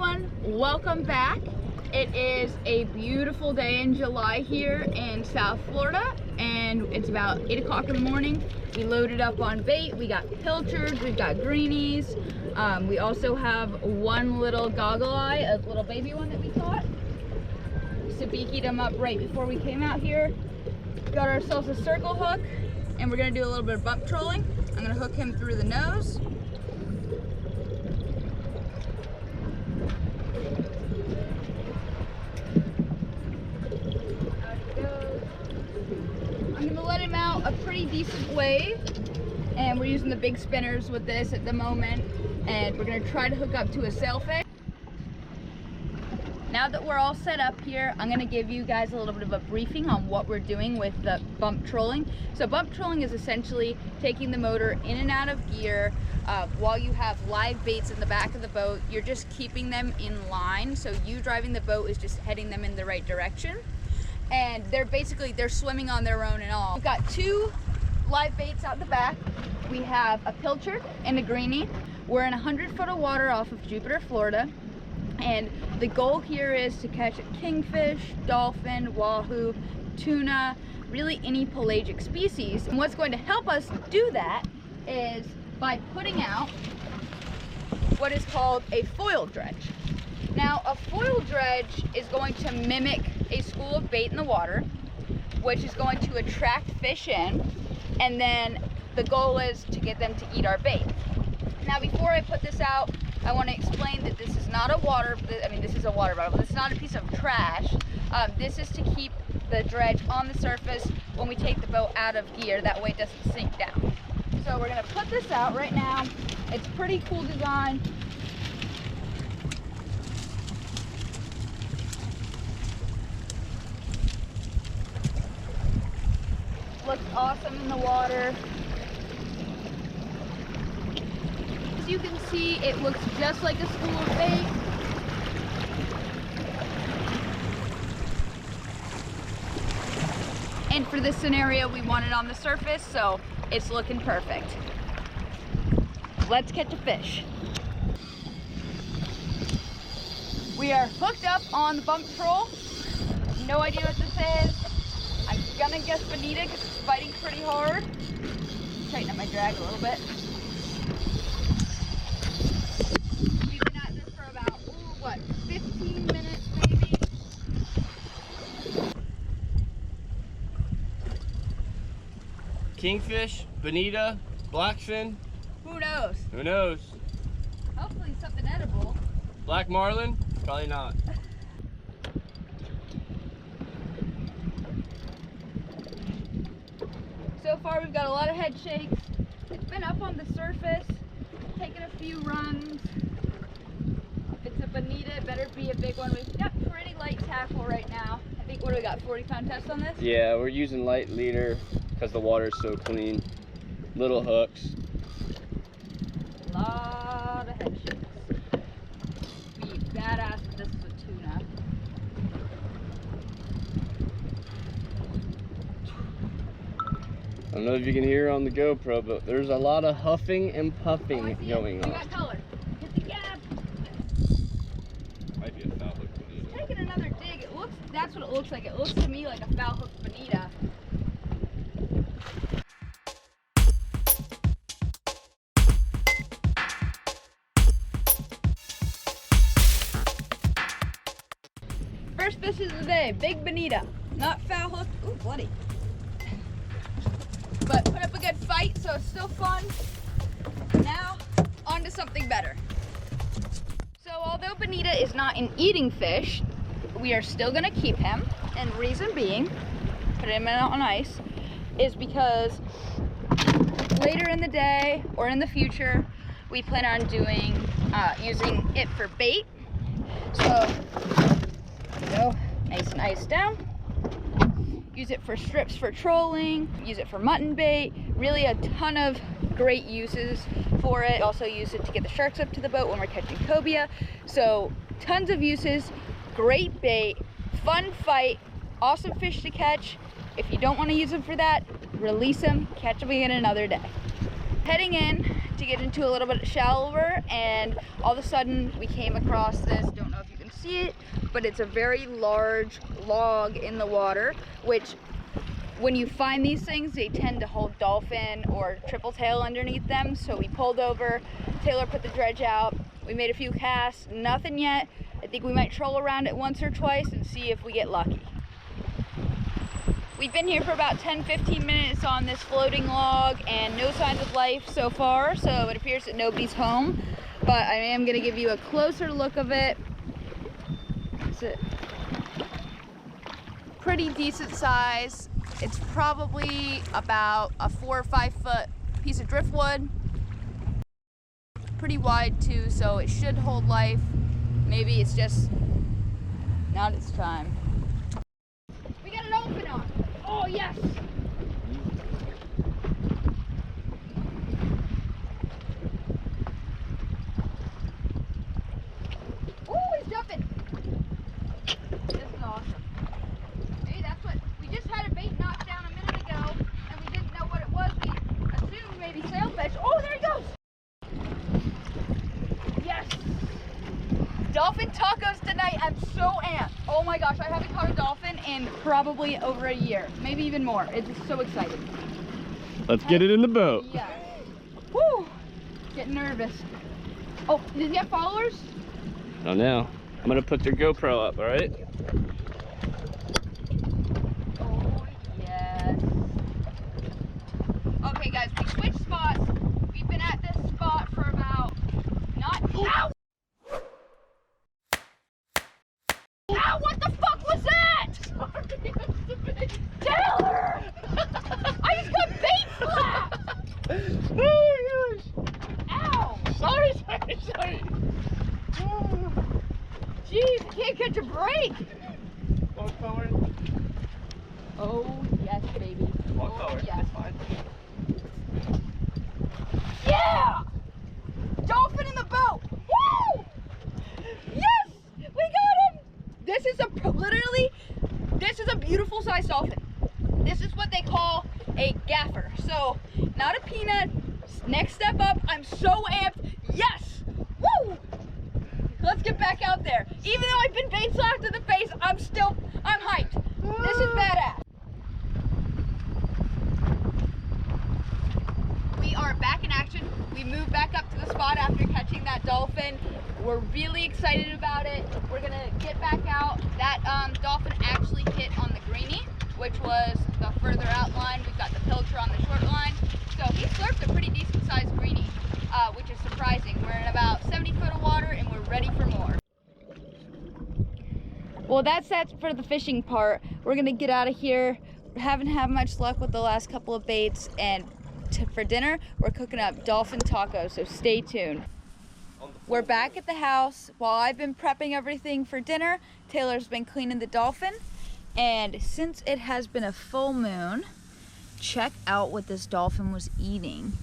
everyone, welcome back. It is a beautiful day in July here in South Florida, and it's about 8 o'clock in the morning. We loaded up on bait. We got pilchards, we've got greenies. We also have one little goggle eye, a little baby one that we caught. Sabiki'd him up right before we came out here. Got ourselves a circle hook, and we're gonna do a little bit of bump trolling. I'm gonna hook him through the nose. Let him out a pretty decent wave, and we're using the big spinners with this at the moment, and we're going to try to hook up to a sailfish. Now that we're all set up here, I'm going to give you guys a little bit of a briefing on what we're doing with the bump trolling. So bump trolling is essentially taking the motor in and out of gear while you have live baits in the back of the boat. You're just keeping them in line, so you driving the boat is just heading them in the right direction. And they're swimming on their own and all. We've got two live baits out the back. We have a pilchard and a greenie. We're in 100 foot of water off of Jupiter, Florida. And the goal here is to catch a kingfish, dolphin, wahoo, tuna, really any pelagic species. And what's going to help us do that is by putting out what is called a foil dredge. Now, a foil dredge is going to mimic a school of bait in the water, which is going to attract fish in, and then the goal is to get them to eat our bait. Now, before I put this out, I want to explain that this is not a this is a water bottle, but it's not a piece of trash. This is to keep the dredge on the surface when we take the boat out of gear, that way it doesn't sink down. So we're going to put this out right now. It's a pretty cool design. Looks awesome in the water. As you can see, it looks just like a school of bait. And for this scenario, we want it on the surface, so it's looking perfect. Let's catch a fish. We are hooked up on the bump troll. No idea what this is. I'm gonna guess bonita because it's biting pretty hard. Tighten up my drag a little bit. We've been at this for about, 15 minutes maybe? Kingfish, bonita, blackfin. Who knows? Who knows? Hopefully something edible. Black marlin? Probably not. So far we've got a lot of head shakes. It's been up on the surface, taken a few runs. If it's a bonita, it better be a big one. We've got pretty light tackle right now. I think, what do we got, 40-pound test on this? Yeah, we're using light leader because the water is so clean. Little hooks. A lot of head shakes. Be badass if this is a tuna. I don't know if you can hear on the GoPro, but there's a lot of huffing and puffing going on. We got color. Hit the gap. Might be a foul hook bonita. It's taking another dig. That's what it looks like. It looks to me like a foul hook bonita. First fish of the day, big bonita. Not foul hook. Ooh, bloody. But put up a good fight, so it's still fun. Now, on to something better. So although bonita is not an eating fish, we are still gonna keep him. And reason being, put him on ice, is because later in the day or in the future, we plan on using it for bait. So, there we go, nice and iced down. Use it for strips for trolling, use it for mutton bait, really a ton of great uses for it. Also use it to get the sharks up to the boat when we're catching cobia. So tons of uses, great bait, fun fight, awesome fish to catch. If you don't want to use them for that, release them, catch them again another day. Heading in to get into a little bit shallower, and all of a sudden we came across this, don't know if you can see it, but it's a very large log in the water, which when you find these things, they tend to hold dolphin or triple tail underneath them. So we pulled over, Taylor put the dredge out, we made a few casts, nothing yet. I think we might troll around it once or twice and see if we get lucky. We've been here for about 10-15 minutes on this floating log and no signs of life so far, so it appears that nobody's home. But I am gonna give you a closer look of it. It's a pretty decent size. It's probably about a 4 or 5 foot piece of driftwood. Pretty wide too, so it should hold life. Maybe it's just not its time. We got an dolphin on. Oh yes! Oh, he's jumping! This is awesome. Maybe that's what, we just had a bait knocked down a minute ago and we didn't know what it was. We assumed maybe sailfish. Oh, there he goes! Yes! Dolphin tacos tonight. I'm so amped. Oh my gosh, I haven't caught a dolphin in probably over a year, maybe even more. It's just so exciting. Let's get it in the boat. Yeah. Woo! Getting nervous. Oh, does he have followers? I don't know. I'm gonna put their GoPro up, all right? Oh yes. Okay guys, we switched spots. We've been at this spot for about Ow! Ow, what the fuck was that? Taylor! I just got bait flapped! Oh my gosh! Ow! Sorry. Jeez, I can't catch a break! Walk forward. Oh yes, baby. Walk forward. Yes. That's fine. Yeah! Dolphin in the boat! Woo! Yes! We got him! This is this is a beautiful sized dolphin. This is what they call a gaffer. So, not a peanut. Next step up, I'm so amped. Yes! Woo! Let's get back out there. Even though I've been bait slapped in the face, I'm hyped. This is badass. We are back in action. We moved back up to the spot after catching that dolphin. We're really excited about it. We're gonna get back out. That dolphin actually hit on the greenie, which was the further out line. We've got the pilcher on the short line. So he slurped a pretty decent sized greenie, which is surprising. We're in about 70 foot of water and we're ready for more. Well, that's that for the fishing part. We're gonna get out of here. Haven't had much luck with the last couple of baits, and for dinner, we're cooking up dolphin tacos, so stay tuned. We're back at the house. While I've been prepping everything for dinner, Taylor's been cleaning the dolphin. And since it has been a full moon, check out what this dolphin was eating.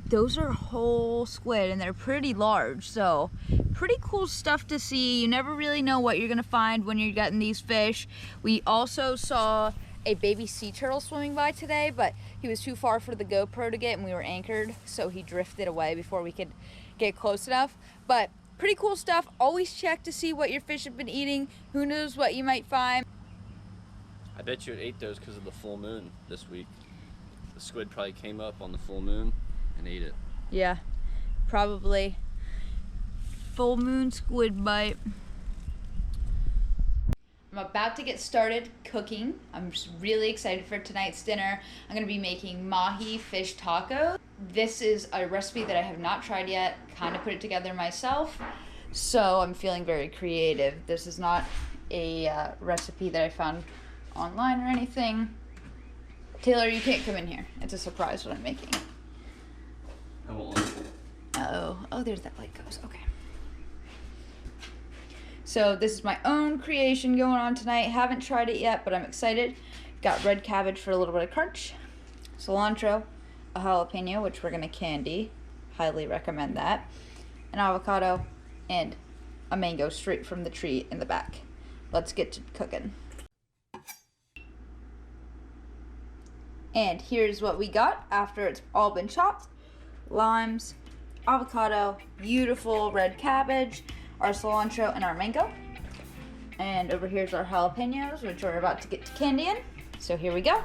Those are whole squid and they're pretty large, so pretty cool stuff to see. You never really know what you're gonna find when you're getting these fish. We also saw a baby sea turtle swimming by today, but he was too far for the GoPro to get and we were anchored, so he drifted away before we could get close enough. But pretty cool stuff. Always check to see what your fish have been eating. Who knows what you might find. I bet you it ate those because of the full moon this week. The squid probably came up on the full moon and ate it. Yeah, probably. Full moon squid bite. I'm about to get started cooking. I'm just really excited for tonight's dinner. I'm gonna be making mahi fish tacos. This is a recipe that I have not tried yet, kind of put it together myself, so I'm feeling very creative. This is not a recipe that I found online or anything. Taylor, you can't come in here. It's a surprise what I'm making. I won't let you. Oh, there's that light goes, okay. So this is my own creation going on tonight. Haven't tried it yet, but I'm excited. Got red cabbage for a little bit of crunch, cilantro, a jalapeno, which we're gonna candy. Highly recommend that. An avocado, and a mango straight from the tree in the back. Let's get to cooking. And here's what we got after it's all been chopped. limes, avocado, beautiful red cabbage, our cilantro, and our mango. And over here's our jalapenos, which we're about to get to candying. So here we go.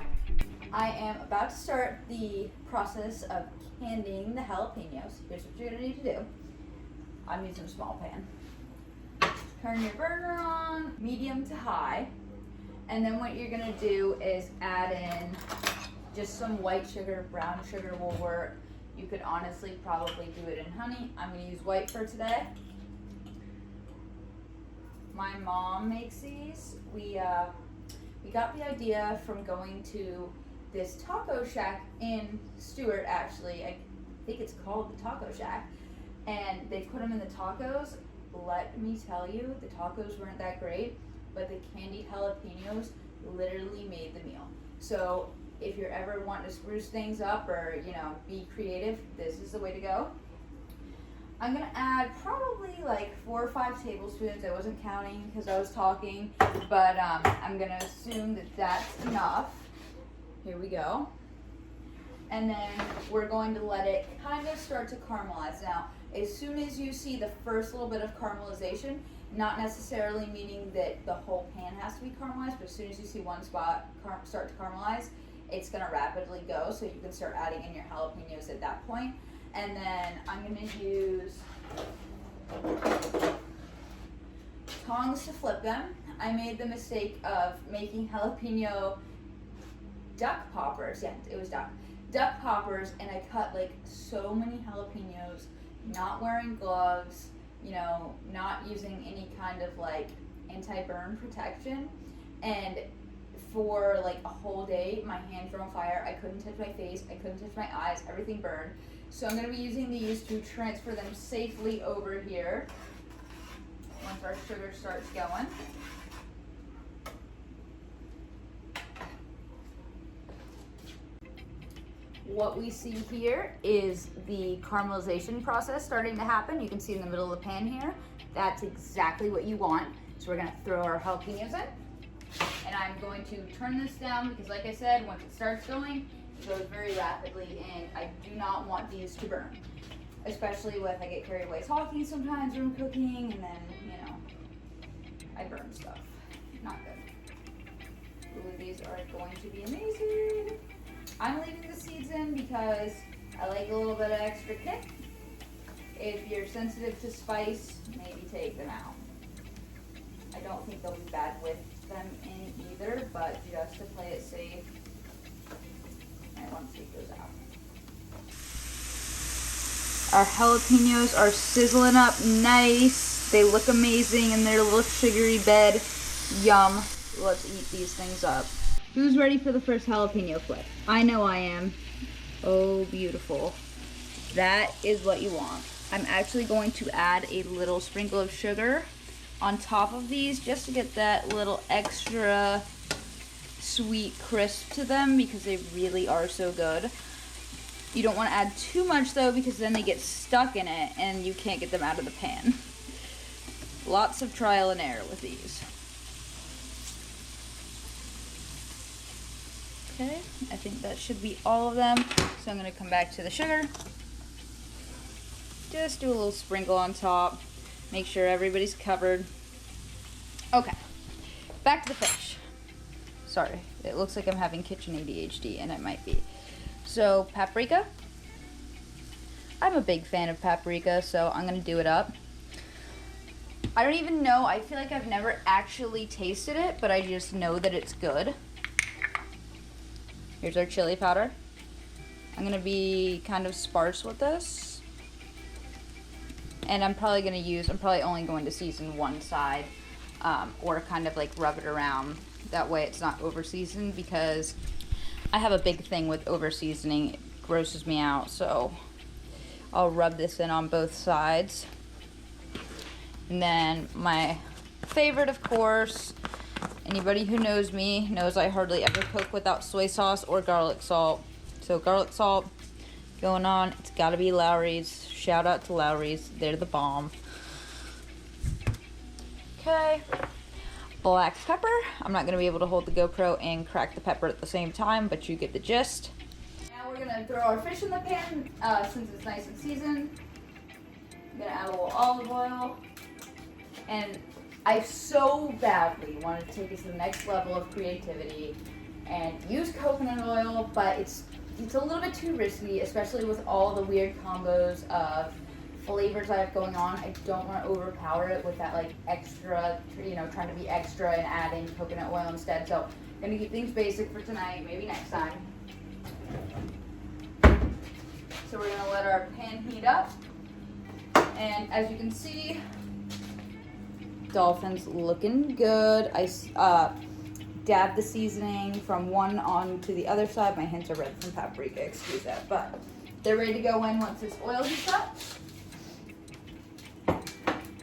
I am about to start the process of candying the jalapenos. Here's what you're gonna need to do. I'm using a small pan. Turn your burner on, medium to high. And then what you're gonna do is add in just some white sugar, brown sugar will work. You could honestly probably do it in honey. I'm gonna use white for today. My mom makes these. We got the idea from going to this taco shack in Stewart, actually. I think it's called the Taco Shack. And they put them in the tacos. Let me tell you, the tacos weren't that great, but the candied jalapenos literally made the meal. So if you're ever wanting to spruce things up or, you know, be creative, this is the way to go. I'm gonna add probably like 4 or 5 tablespoons. I wasn't counting because I was talking, but I'm gonna assume that that's enough. Here we go. And then we're going to let it kind of start to caramelize. Now, as soon as you see the first little bit of caramelization, not necessarily meaning that the whole pan has to be caramelized, but as soon as you see one spot start to caramelize, it's gonna rapidly go, so you can start adding in your jalapenos at that point. And then I'm gonna use tongs to flip them. I made the mistake of making jalapeno duck poppers. Yeah, it was duck poppers, and I cut like so many jalapenos, not wearing gloves, you know, not using any kind of like anti-burn protection, and for like a whole day my hands were on fire. I couldn't touch my face, I couldn't touch my eyes, everything burned. So I'm going to be using these to transfer them safely over here once our sugar starts going. What we see here is the caramelization process starting to happen. You can see in the middle of the pan here. That's exactly what you want. So we're gonna throw our jalapenos in. And I'm going to turn this down because, like I said, once it starts going, it goes very rapidly, and I do not want these to burn. Especially with, I get carried away talking sometimes when I'm cooking, and then, you know, I burn stuff. Not good. Ooh, these are going to be amazing. I'm leaving the seeds in because I like a little bit of extra kick. If you're sensitive to spice, maybe take them out. I don't think they'll be bad with them in either, but just to play it safe, I want to take those out. Our jalapenos are sizzling up nice. They look amazing in their little sugary bed. Yum. Let's eat these things up. Who's ready for the first jalapeno flip? I know I am. Oh, beautiful. That is what you want. I'm actually going to add a little sprinkle of sugar on top of these just to get that little extra sweet crisp to them because they really are so good. You don't want to add too much though because then they get stuck in it and you can't get them out of the pan. Lots of trial and error with these. Okay, I think that should be all of them. So I'm going to come back to the sugar. Just do a little sprinkle on top. Make sure everybody's covered. Okay, back to the fish. Sorry, it looks like I'm having kitchen ADHD, and it might be. So, paprika. I'm a big fan of paprika, so I'm going to do it up. I don't even know, I feel like I've never actually tasted it, but I just know that it's good. Here's our chili powder. I'm going to be kind of sparse with this. And I'm probably only going to season one side, or kind of like rub it around. That way it's not over seasoned, because I have a big thing with over seasoning. It grosses me out, so I'll rub this in on both sides. And then my favorite, of course, anybody who knows me knows I hardly ever cook without soy sauce or garlic salt. So garlic salt going on. It's got to be Lowry's. Shout out to Lowry's. They're the bomb. Okay. Black pepper. I'm not going to be able to hold the GoPro and crack the pepper at the same time, but you get the gist. Now Now we're gonna throw our fish in the pan since it's nice and seasoned. I'm gonna add a little olive oil. And I so badly wanted to take this to the next level of creativity and use coconut oil, but it's a little bit too risky, especially with all the weird combos of flavors I have going on. I don't want to overpower it with that like extra, trying to be extra and adding coconut oil instead. So I'm gonna keep things basic for tonight, maybe next time. So we're gonna let our pan heat up. And as you can see, dolphin's looking good. I dabbed the seasoning from one on to the other side. My hands are red from paprika, excuse that. But they're ready to go in once this oil heats up.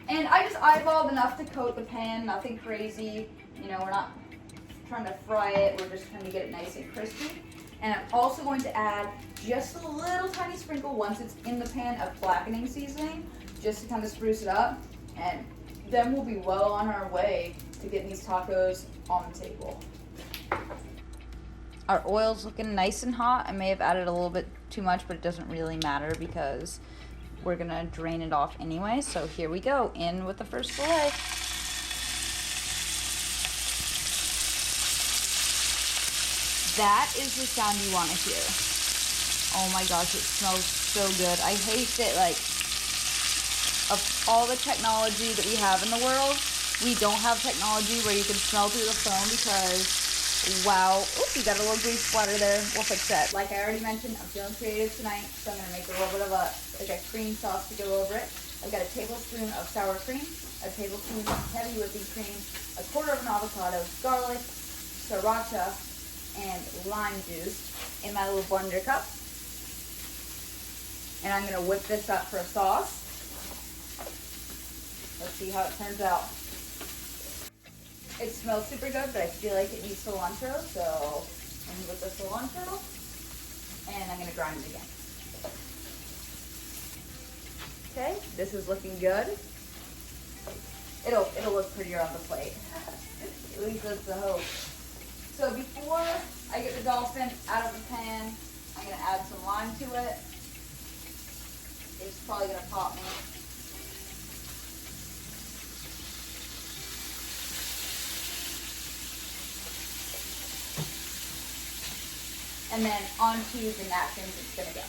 And I just eyeballed enough to coat the pan, nothing crazy. We're not trying to fry it, we're just trying to get it nice and crispy. And I'm also going to add just a little tiny sprinkle once it's in the pan of blackening seasoning, just to kind of spruce it up. And then we'll be well on our way to getting these tacos on the table. Our oil's looking nice and hot. I may have added a little bit too much, but it doesn't really matter because we're gonna drain it off anyway. So here we go, in with the first fillet. That is the sound you want to hear. Oh my gosh, it smells so good. I hate that, like, of all the technology that we have in the world, we don't have technology where you can smell through the phone because, wow. Oops, you got a little grease splatter there. We'll fix that. Like I already mentioned, I'm feeling creative tonight, so I'm going to make a little bit of a cream sauce to go over it. I've got a tablespoon of sour cream, a tablespoon of heavy whipping cream, a quarter of an avocado, garlic, Siracha, and lime juice in my little blender cup. And I'm going to whip this up for a sauce. Let's see how it turns out. It smells super good, but I feel like it needs cilantro, so I'm going to put the cilantro, and I'm going to grind it again. Okay, this is looking good. It'll look prettier on the plate. At least that's the hope. So before I get the dolphin out of the pan, I'm going to add some lime to it. It's probably going to pop me. And then onto the napkins it's going to go.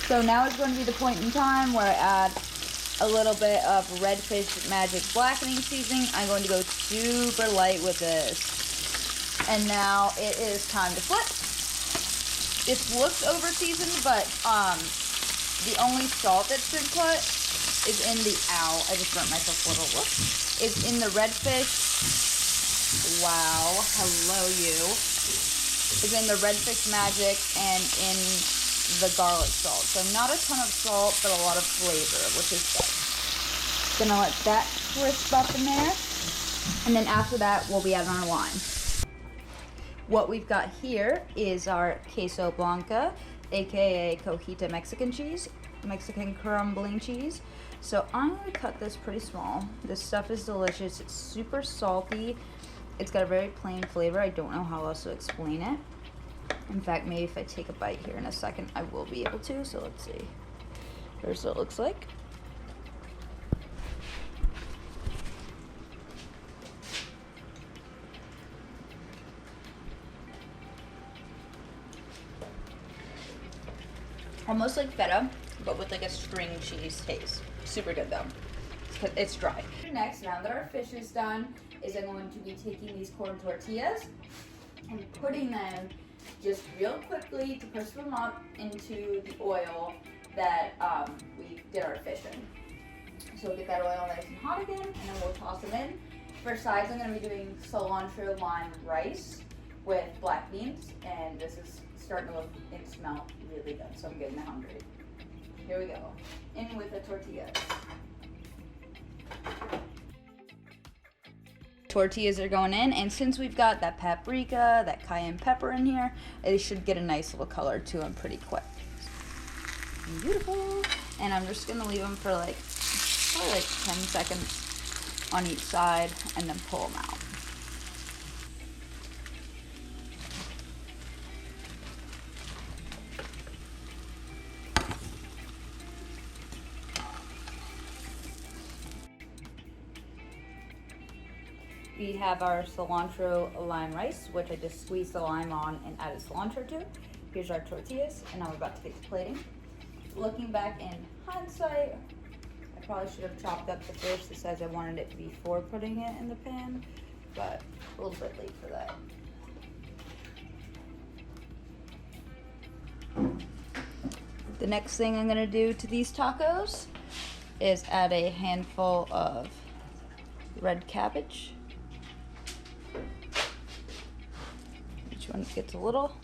So now is going to be the point in time where I add a little bit of Redfish Magic Blackening seasoning. I'm going to go super light with this. And now it is time to flip. This looks over seasoned, but the only salt that's been put is in the, I just burnt myself a little, whoops, is in the redfish. Wow, hello you. Is in the Redfish Magic and in the garlic salt. So not a ton of salt, but a lot of flavor, which is good. Gonna let that crisp up in there. And then after that, we'll be adding our lime. What we've got here is our queso blanca, aka Cojita Mexican cheese, Mexican crumbling cheese. So I'm gonna cut this pretty small. This stuff is delicious. It's super salty. It's got a very plain flavor. I don't know how else to explain it. In fact, maybe if I take a bite here in a second, I will be able to. So let's see. Here's what it looks like. Almost like feta, but with like a string cheese taste. Super good though. It's dry. Next, now that our fish is done, is I'm going to be taking these corn tortillas and putting them just real quickly to push them up into the oil that we did our fish in. So we'll get that oil nice and hot again, and then we'll toss them in. For sides, I'm going to be doing cilantro lime rice with black beans, and this is starting to look and smell really good, so I'm getting hungry. Here we go. In with the tortillas. Tortillas are going in, and since we've got that paprika, that cayenne pepper in here, they should get a nice little color to them pretty quick. Beautiful. And I'm just gonna leave them for like probably like 10 seconds on each side and then pull them out. We have our cilantro lime rice, which I just squeezed the lime on and added cilantro to. Here's our tortillas, and now we're about to get to plating. Looking back in hindsight, I probably should have chopped up the fish the size I wanted it before putting it in the pan, but a little bit late for that. The next thing I'm gonna do to these tacos is add a handful of red cabbage. Each one gets a little.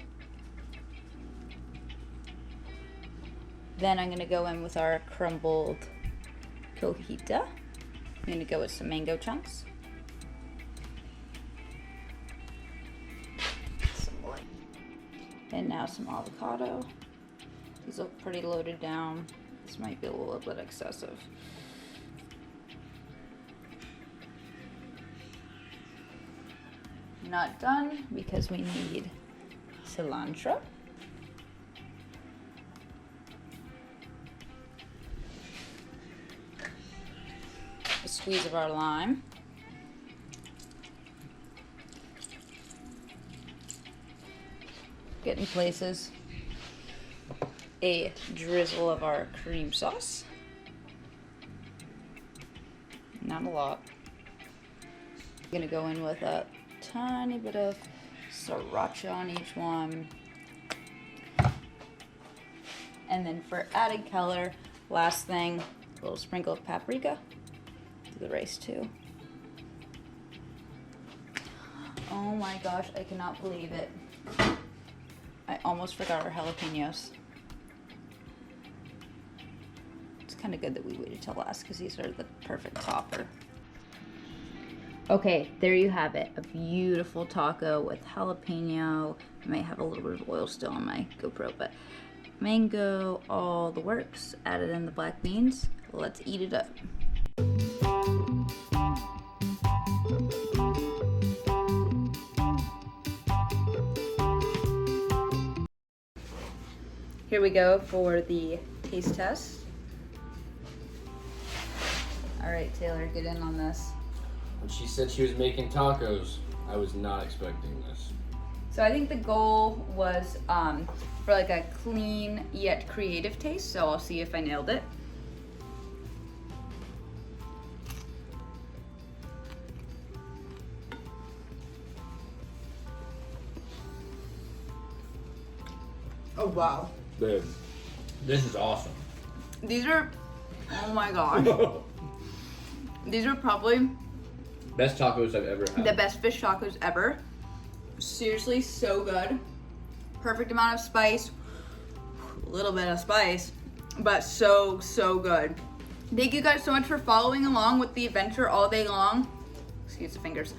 Then I'm gonna go in with our crumbled Cojita. I'm gonna go with some mango chunks. And now some avocado. These look pretty loaded down. This might be a little bit excessive. Not done because we need cilantro. A squeeze of our lime. Getting places. A drizzle of our cream sauce. Not a lot. I'm gonna go in with a tiny bit of Siracha on each one. And then for added color, last thing, a little sprinkle of paprika to the rice too. Oh my gosh, I cannot believe it. I almost forgot our jalapenos. It's kind of good that we waited till last because these are the perfect topper. Okay, there you have it. A beautiful taco with jalapeno. I might have a little bit of oil still on my GoPro, but mango, all the works. Added in the black beans. Let's eat it up. Here we go for the taste test. All right, Taylor, get in on this. When she said she was making tacos, I was not expecting this. So I think the goal was for like a clean yet creative taste, so I'll see if I nailed it. Oh wow. Dude, this is awesome. These are, oh my gosh. These are probably Best tacos I've ever had. the best fish tacos ever. Seriously, so good. Perfect amount of spice. A little bit of spice, but so good. Thank you guys so much for following along with the adventure all day long. Excuse the fingers.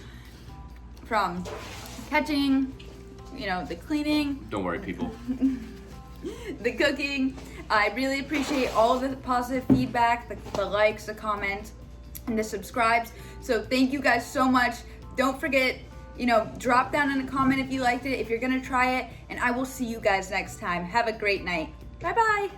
From catching, you know, the cleaning. Don't worry, people. The cooking. I really appreciate all of the positive feedback, the likes, the comments, and the subscribes. So thank you guys so much. Don't forget, you know, drop down in a comment if you liked it, if you're gonna try it, and I will see you guys next time. Have a great night. Bye bye.